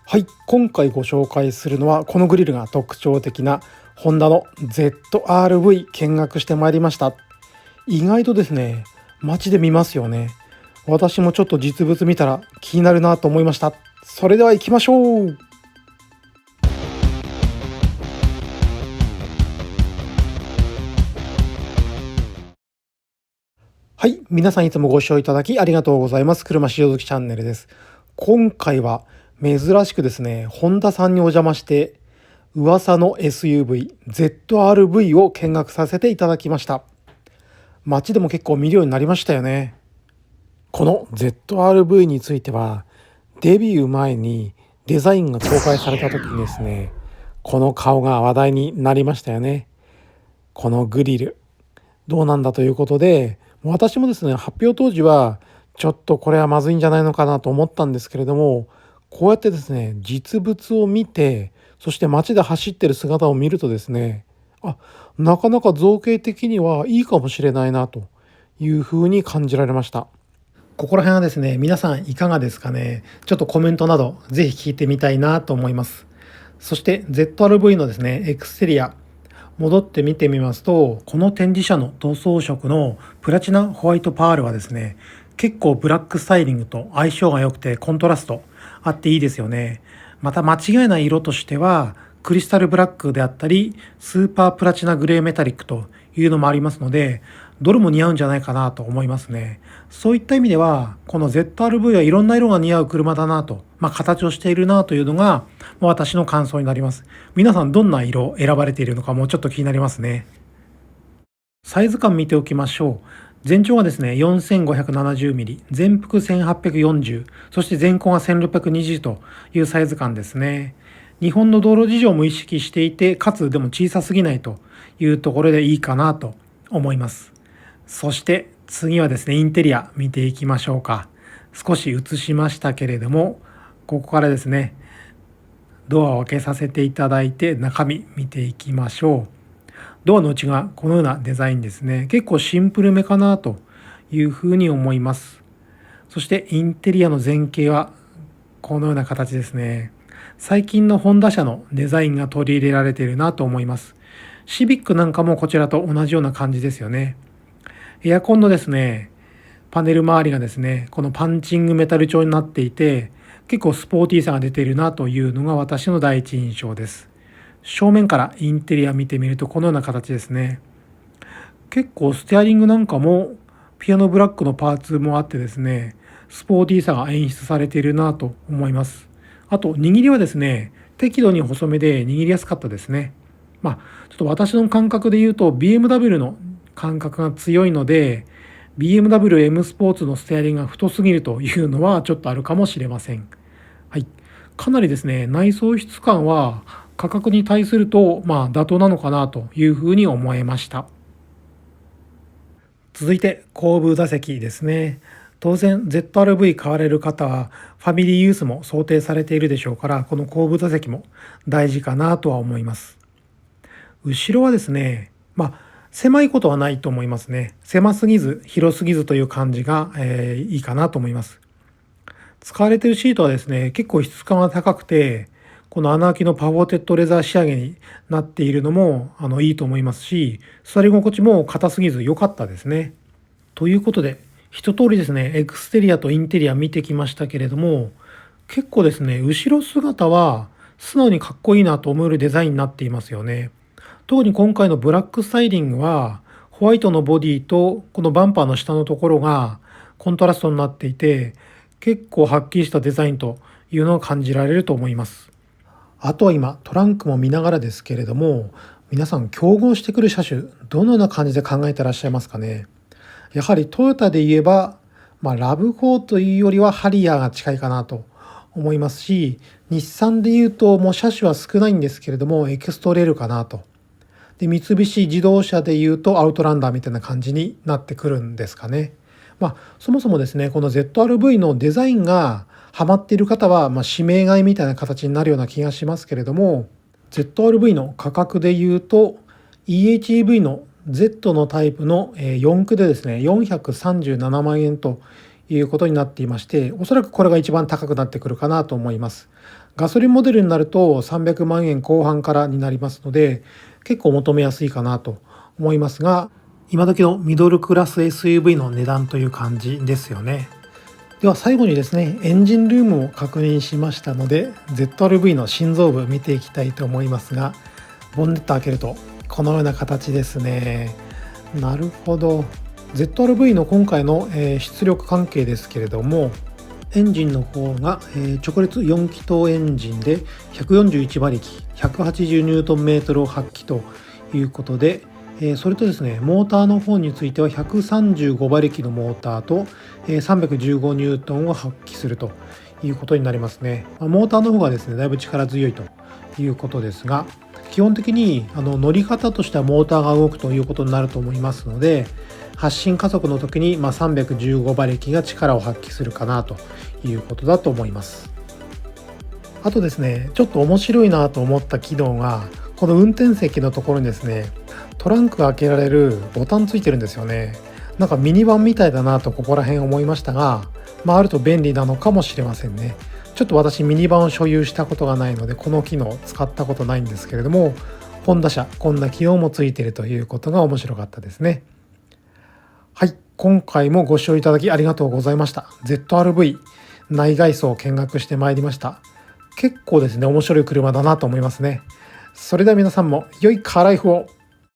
はい、今回ご紹介するのはこのグリルが特徴的なホンダの ZR-V 見学してまいりました。意外とですね、街で見ますよね。私もちょっと実物見たら気になるなと思いました。それでは行きましょう。はい、皆さんいつもご視聴いただきありがとうございます。車市場好きチャンネルです。今回は珍しくですね、ホンダさんにお邪魔して噂の SUV ZR-V を見学させていただきました。街でも結構見るようになりましたよね。この ZR-V についてはデビュー前にデザインが公開された時にですね、この顔が話題になりましたよね。このグリルどうなんだということで、私もですね、発表当時はちょっとこれはまずいんじゃないのかなと思ったんですけれども、こうやってですね、実物を見て、そして街で走ってる姿を見るとですね、なかなか造形的にはいいかもしれないなというふうに感じられました。ここら辺はですね、皆さんいかがですかね。ちょっとコメントなどぜひ聞いてみたいなと思います。そして ZR-V のですね、エクステリア戻って見てみますと、この展示車の塗装色のプラチナホワイトパールはですね、結構ブラックスタイリングと相性が良くてコントラストあっていいですよね。また間違いない色としては、クリスタルブラックであったり、スーパープラチナグレーメタリックというのもありますので、どれも似合うんじゃないかなと思いますね。そういった意味では、この ZR-V はいろんな色が似合う車だなと、形をしているなというのが私の感想になります。皆さんどんな色を選ばれているのかもちょっと気になりますね。サイズ感見ておきましょう。全長がですね、4570mm、全幅1840、そして全高が1620というサイズ感ですね。日本の道路事情も意識していて、かつでも小さすぎないというところでいいかなと思います。そして次はですね、インテリア見ていきましょうか。少し映しましたけれども、ここからですね、ドアを開けさせていただいて中身見ていきましょう。ドアの内側、このようなデザインですね。結構シンプルめかなというふうに思います。そしてインテリアの前景はこのような形ですね。最近のホンダ車のデザインが取り入れられているなと思います。シビックなんかもこちらと同じような感じですよね。エアコンのですね、パネル周りがですね、このパンチングメタル調になっていて、結構スポーティーさが出ているなというのが私の第一印象です。正面からインテリア見てみるとこのような形ですね。結構ステアリングなんかもピアノブラックのパーツもあってですね、スポーティーさが演出されているなと思います。あと握りはですね、適度に細めで握りやすかったですね。ちょっと私の感覚で言うと BMW の感覚が強いので、BMW M スポーツのステアリングが太すぎるというのはちょっとあるかもしれません。はい。かなりですね、内装質感は価格に対すると、妥当なのかなというふうに思えました。続いて後部座席ですね。当然 ZR-V 買われる方はファミリーユースも想定されているでしょうから、この後部座席も大事かなとは思います。後ろはですね、狭いことはないと思いますね。狭すぎず広すぎずという感じが、いいかなと思います。使われているシートはですね、結構質感が高くて、この穴開きのパフォーテッドレザー仕上げになっているのもいいと思いますし、座り心地も硬すぎず良かったですね。ということで、一通りですね、エクステリアとインテリア見てきましたけれども、結構ですね、後ろ姿は素直にかっこいいなと思えるデザインになっていますよね。特に今回のブラックスタイリングは、ホワイトのボディとこのバンパーの下のところがコントラストになっていて、結構はっきりしたデザインというのを感じられると思います。あとは今、トランクも見ながらですけれども、皆さん競合してくる車種、どのような感じで考えてらっしゃいますかね。やはりトヨタで言えば、ラブ4というよりはハリアーが近いかなと思いますし、日産で言うともう車種は少ないんですけれども、エクストレールかなと。で、三菱自動車で言うとアウトランダーみたいな感じになってくるんですかね。そもそもですね、この ZR-V のデザインがハマっている方は、指名買いみたいな形になるような気がしますけれども、ZR-V の価格で言うと、EHEV の Z のタイプの4駆でですね、437万円ということになっていまして、おそらくこれが一番高くなってくるかなと思います。ガソリンモデルになると300万円後半からになりますので、結構求めやすいかなと思いますが、今時のミドルクラス SUV の値段という感じですよね。では最後にですね、エンジンルームを確認しましたので、ZR-V の心臓部見ていきたいと思いますが、ボンネット開けるとこのような形ですね。なるほど。ZR-V の今回の出力関係ですけれども、エンジンの方が直列4気筒エンジンで141馬力、180ニュートンメートルを発揮ということで、それとですね、モーターの方については135馬力のモーターと315ニュートンを発揮するということになりますね。モーターの方がですね、だいぶ力強いということですが、基本的に乗り方としてはモーターが動くということになると思いますので、発進加速の時に315馬力が力を発揮するかなということだと思います。あとですね、ちょっと面白いなと思った機能が、この運転席のところにですね、トランクが開けられるボタンついてるんですよね。なんかミニバンみたいだなとここら辺思いましたが、あると便利なのかもしれませんね。ちょっと私ミニバンを所有したことがないので、この機能使ったことないんですけれども、ホンダ車こんな機能もついているということが面白かったですね。はい、今回もご視聴いただきありがとうございました。ZR-V 内外装を見学してまいりました。結構ですね、面白い車だなと思いますね。それでは皆さんも良いカーライフを。